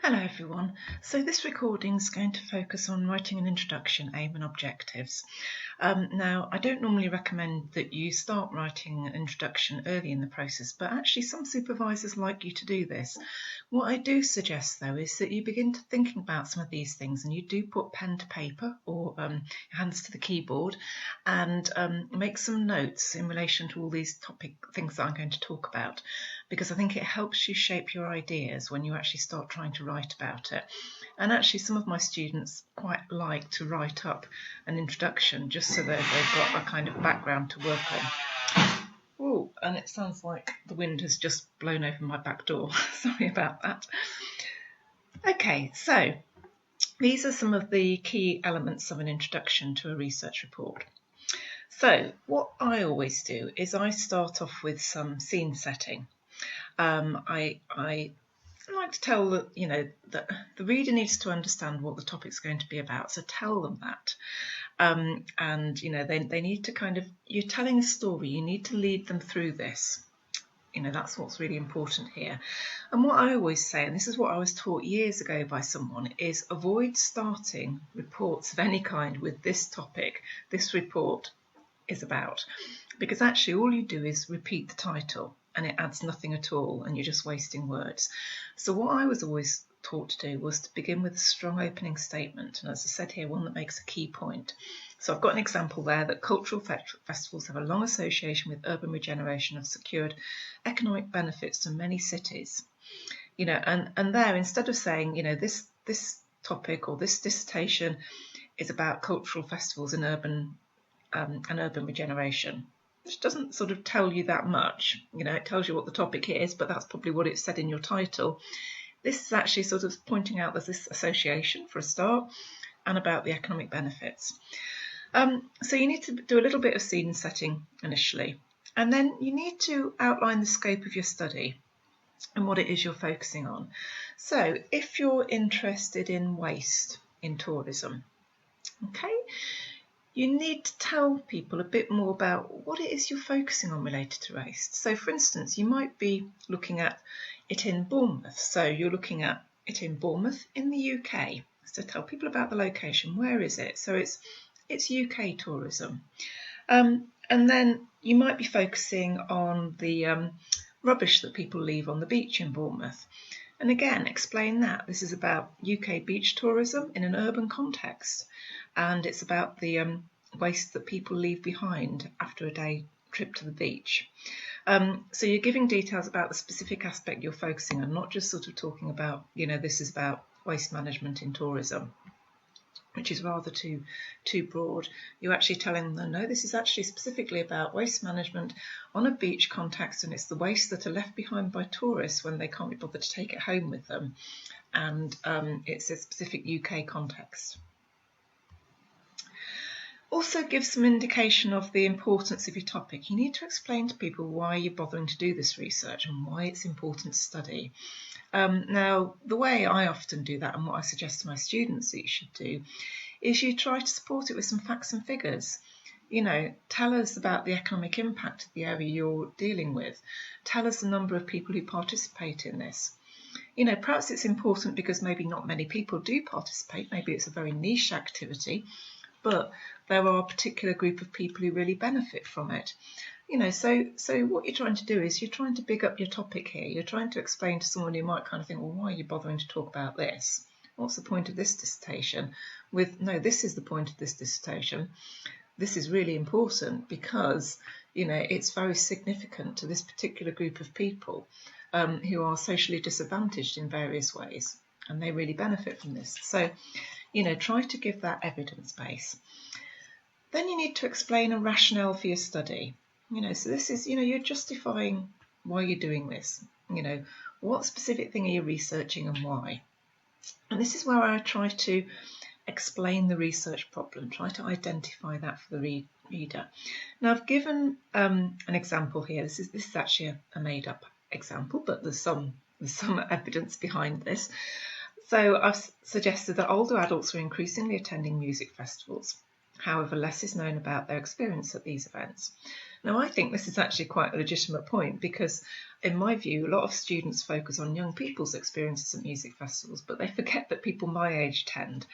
Hello everyone. So this recording is going to focus on writing an introduction, aim and objectives. Now, I don't normally recommend that you start writing an introduction early in the process, but actually some supervisors like you to do this. What I do suggest though is that you begin to thinking about some of these things and you do put pen to paper or hands to the keyboard and make some notes in relation to all these things that I'm going to talk about, because I think it helps you shape your ideas when you actually start trying to write about it. And actually some of my students quite like to write up an introduction just so that they've got a kind of background to work on. Oh, and it sounds like the wind has just blown open my back door. Sorry about that. Okay, so these are some of the key elements of an introduction to a research report. So what I always do is I start off with some scene setting. I like to tell that the reader needs to understand what the topic's going to be about, so tell them that. And they need to you're telling a story, you need to lead them through this. That's what's really important here. And what I always say, and this is what I was taught years ago by someone, is avoid starting reports of any kind with this topic, this report is about, because actually all you do is repeat the title and it adds nothing at all and you're just wasting words. So what I was always taught to do was to begin with a strong opening statement, and as I said here, one that makes a key point. So I've got an example there that cultural festivals have a long association with urban regeneration, have secured economic benefits to many cities. And there, instead of saying, this topic or this dissertation is about cultural festivals and urban regeneration, which doesn't sort of tell you that much. It tells you what the topic is, but that's probably what it said in your title. This is actually sort of pointing out there's this association for a start and about the economic benefits. So you need to do a little bit of scene setting initially, and then you need to outline the scope of your study and what it is you're focusing on. So if you're interested in waste in tourism, okay, you need to tell people a bit more about what it is you're focusing on related to waste. So for instance, you might be looking at it in Bournemouth. So you're looking at it in Bournemouth in the UK. So tell people about the location. Where is it? So it's UK tourism. And then you might be focusing on the rubbish that people leave on the beach in Bournemouth. And again, explain that. This is about UK beach tourism in an urban context. And it's about the waste that people leave behind after a day trip to the beach. So you're giving details about the specific aspect you're focusing on, not just sort of talking about, this is about waste management in tourism, which is rather too broad. You're actually telling them, no, this is actually specifically about waste management on a beach context, and it's the waste that are left behind by tourists when they can't be bothered to take it home with them. And it's a specific UK context. Also give some indication of the importance of your topic. You need to explain to people why you're bothering to do this research and why it's important to study. Now, the way I often do that, and what I suggest to my students that you should do, is you try to support it with some facts and figures. Tell us about the economic impact of the area you're dealing with. Tell us the number of people who participate in this. Perhaps it's important because maybe not many people do participate. Maybe it's a very niche activity, but there are a particular group of people who really benefit from it. So what you're trying to do is you're trying to big up your topic here. You're trying to explain to someone who might kind of think, well, why are you bothering to talk about this? What's the point of this dissertation? No, this is the point of this dissertation. This is really important because, it's very significant to this particular group of people who are socially disadvantaged in various ways, and they really benefit from this. So, try to give that evidence base. Then you need to explain a rationale for your study. So this is, you're justifying why you're doing this. What specific thing are you researching and why? And this is where I try to explain the research problem, try to identify that for the reader. Now I've given an example here. This is actually a made-up example, but there's some evidence behind this. So I've suggested that older adults are increasingly attending music festivals. However, less is known about their experience at these events. Now, I think this is actually quite a legitimate point because, in my view, a lot of students focus on young people's experiences at music festivals, but they forget that people my age attend,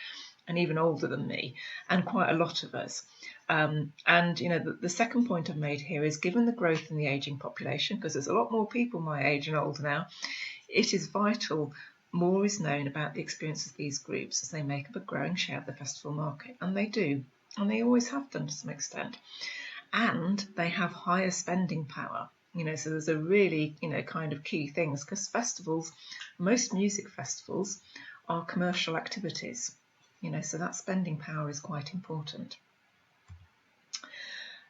and even older than me, and quite a lot of us. The second point I've made here is, given the growth in the ageing population, because there's a lot more people my age and older now, it is vital more is known about the experience of these groups as they make up a growing share of the festival market, and they do, and they always have done to some extent. And they have higher spending power, so there's a really, kind of key things, because festivals, most music festivals, are commercial activities, so that spending power is quite important.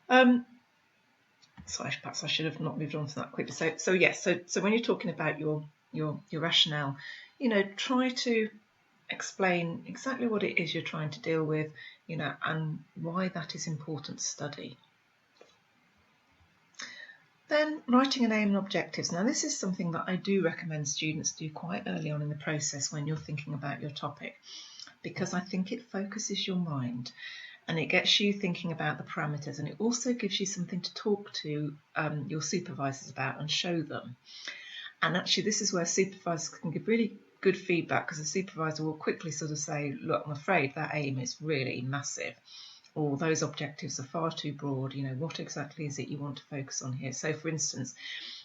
Sorry, perhaps I should have not moved on to that quickly. So when you're talking about your rationale, try to explain exactly what it is you're trying to deal with, and why that is important to study. Then writing an aim and objectives. Now, this is something that I do recommend students do quite early on in the process when you're thinking about your topic, because I think it focuses your mind and it gets you thinking about the parameters, and it also gives you something to talk to your supervisors about and show them. And actually, this is where supervisors can give really good feedback, because the supervisor will quickly sort of say, look, I'm afraid that aim is really massive, or those objectives are far too broad, what exactly is it you want to focus on here? So, for instance,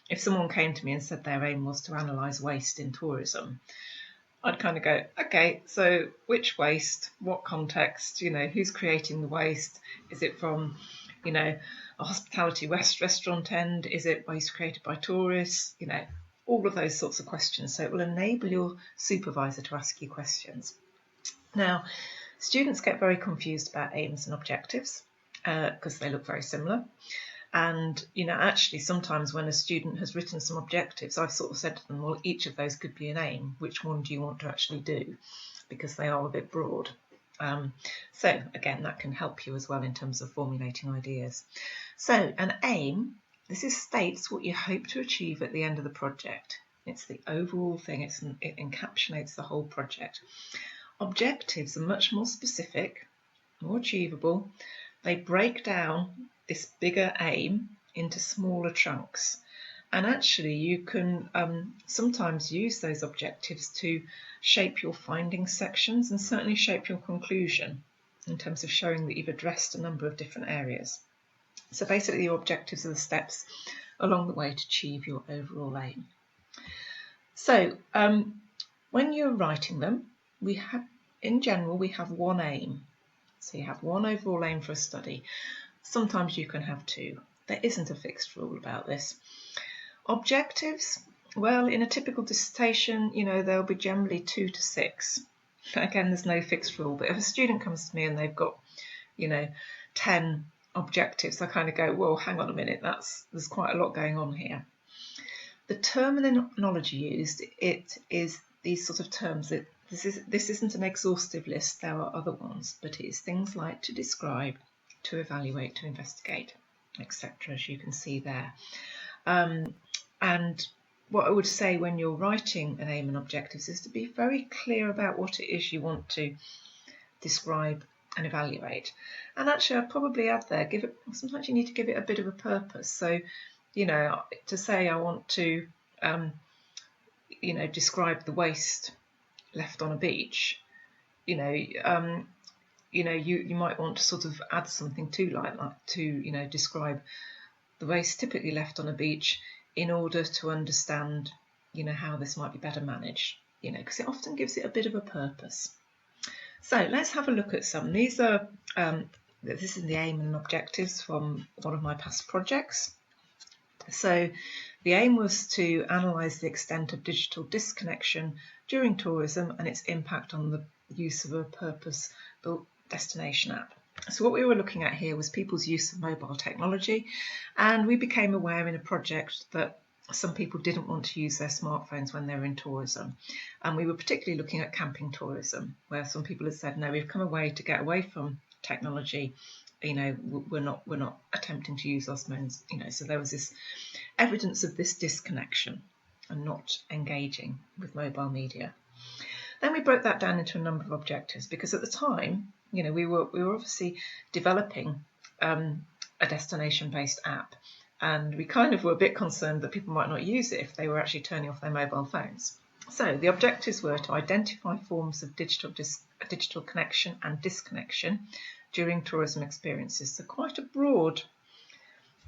if someone came to me and said their aim was to analyse waste in tourism, I'd kind of go, okay, so which waste, what context, who's creating the waste? Is it from, a hospitality restaurant end? Is it waste created by tourists? All of those sorts of questions. So it will enable your supervisor to ask you questions. Now, students get very confused about aims and objectives because they look very similar. And, actually sometimes when a student has written some objectives, I've sort of said to them, well, each of those could be an aim. Which one do you want to actually do? Because they are a bit broad. So again, that can help you as well in terms of formulating ideas. So an aim, this states what you hope to achieve at the end of the project. It's the overall thing. It encapsulates the whole project. Objectives are much more specific, more achievable. They break down this bigger aim into smaller chunks. And actually you can sometimes use those objectives to shape your findings sections and certainly shape your conclusion in terms of showing that you've addressed a number of different areas. So basically your objectives are the steps along the way to achieve your overall aim. So when you're writing them, in general we have one aim. So you have one overall aim for a study. Sometimes you can have two. There isn't a fixed rule about this. Objectives, well, in a typical dissertation, there'll be generally 2 to 6. Again, there's no fixed rule, but if a student comes to me and they've got, 10 objectives, I kind of go, well, hang on a minute, there's quite a lot going on here. The terminology used, it is these sort of terms that this isn't an exhaustive list, there are other ones, but it is things like to describe, to evaluate, to investigate, etc., as you can see there. And what I would say when you're writing an aim and objectives is to be very clear about what it is you want to describe and evaluate. And actually I'd probably add there, sometimes you need to give it a bit of a purpose. So, to say I want to, describe the waste left on a beach, you might want to sort of add something to like that to, describe the waste typically left on a beach in order to understand, how this might be better managed, because it often gives it a bit of a purpose. So let's have a look at some. These are, this is the aim and objectives from one of my past projects. So the aim was to analyse the extent of digital disconnection during tourism and its impact on the use of a purpose-built destination app. So what we were looking at here was people's use of mobile technology, and we became aware in a project that some people didn't want to use their smartphones when they were in tourism. And we were particularly looking at camping tourism, where some people had said, no, we've come away to get away from technology. We're not attempting to use our phones. So there was this evidence of this disconnection and not engaging with mobile media. Then we broke that down into a number of objectives, because at the time we were obviously developing a destination-based app, and we kind of were a bit concerned that people might not use it if they were actually turning off their mobile phones. So the objectives were to identify forms of digital connection and disconnection during tourism experiences. So quite a broad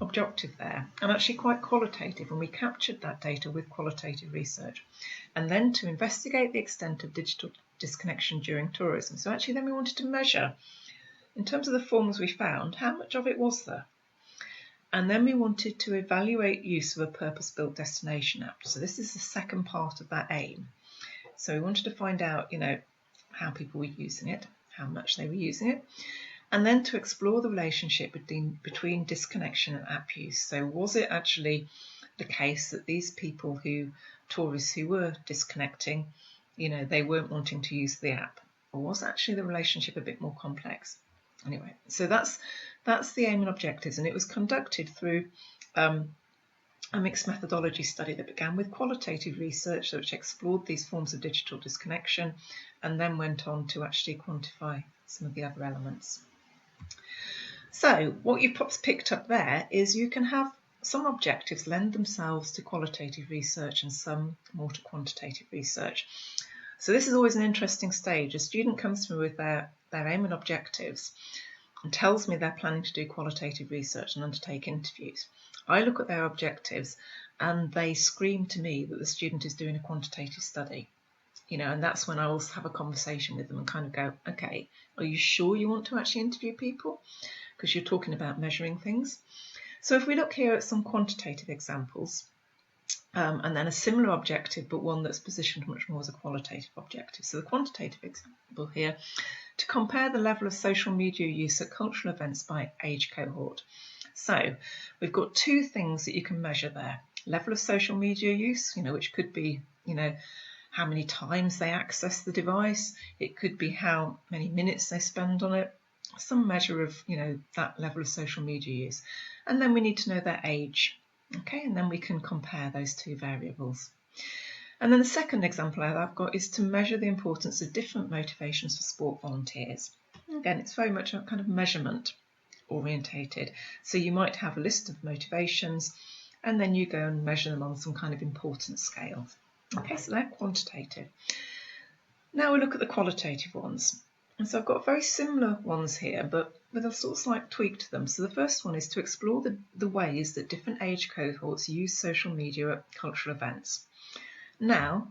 objective there, and actually quite qualitative, and we captured that data with qualitative research. And then to investigate the extent of digital disconnection during tourism. So actually then we wanted to measure, in terms of the forms we found, how much of it was there? And then we wanted to evaluate use of a purpose-built destination app. So this is the second part of that aim. So we wanted to find out, how people were using it, how much they were using it, and then to explore the relationship between disconnection and app use. So was it actually the case that these people tourists who were disconnecting, they weren't wanting to use the app? Or was actually the relationship a bit more complex? Anyway, so that's the aim and objectives, and it was conducted through a mixed methodology study that began with qualitative research which explored these forms of digital disconnection and then went on to actually quantify some of the other elements. So what you've perhaps picked up there is you can have some objectives lend themselves to qualitative research and some more to quantitative research. So this is always an interesting stage. A student comes through with their aim and objectives and tells me they're planning to do qualitative research and undertake interviews. I look at their objectives and they scream to me that the student is doing a quantitative study. And that's when I also have a conversation with them and kind of go, okay, are you sure you want to actually interview people? Because you're talking about measuring things. So if we look here at some quantitative examples, and then a similar objective, but one that's positioned much more as a qualitative objective. So the quantitative example here, to compare the level of social media use at cultural events by age cohort. So we've got two things that you can measure there. Level of social media use, which could be, how many times they access the device. It could be how many minutes they spend on it. Some measure of, that level of social media use. And then we need to know their age. Okay, and then we can compare those two variables. And then the second example I've got is to measure the importance of different motivations for sport volunteers. Again, it's very much a kind of measurement orientated. So you might have a list of motivations and then you go and measure them on some kind of importance scale. Okay, so they're quantitative. Now we look at the qualitative ones. And so I've got very similar ones here, but with a sort of slight tweak to them. So the first one is to explore the ways that different age cohorts use social media at cultural events. Now,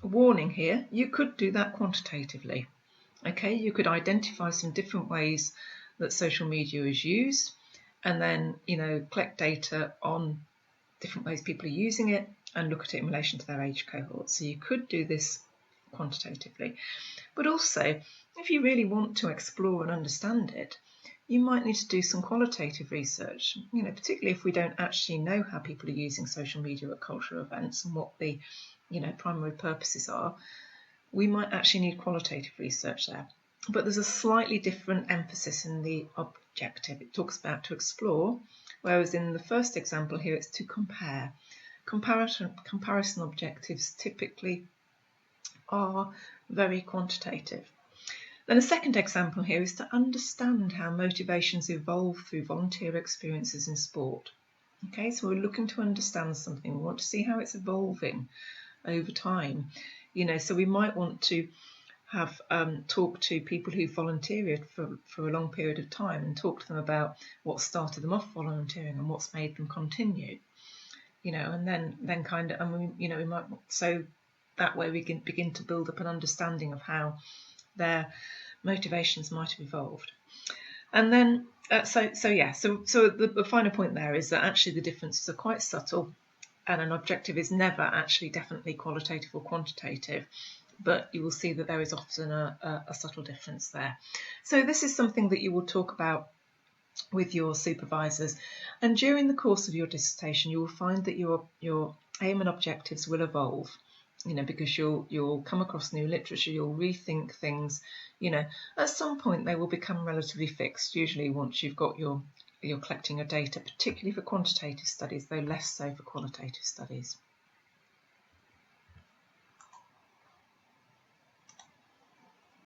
a warning here, you could do that quantitatively. Okay, you could identify some different ways that social media is used and then, collect data on different ways people are using it and look at it in relation to their age cohort. So you could do this quantitatively. But also, if you really want to explore and understand it, you might need to do some qualitative research, particularly if we don't actually know how people are using social media at cultural events and what the, primary purposes are. We might actually need qualitative research there. But there's a slightly different emphasis in the objective. It talks about to explore, whereas in the first example here it's to compare. Comparison objectives typically are very quantitative. Then a second example here is to understand how motivations evolve through volunteer experiences in sport. Okay, so we're looking to understand something. We want to see how it's evolving over time. So we might want to have talked to people who volunteered for a long period of time and talk to them about what started them off volunteering and what's made them continue. And then kind of, we might, so that way we can begin to build up an understanding of how their motivations might have evolved. And then, so the final point there is that actually the differences are quite subtle, and an objective is never actually definitely qualitative or quantitative, but you will see that there is often a subtle difference there. So this is something that you will talk about with your supervisors, and during the course of your dissertation you will find that your aim and objectives will evolve, because you'll come across new literature, you'll rethink things, at some point they will become relatively fixed, usually once you've got you're collecting your data, particularly for quantitative studies, though less so for qualitative studies.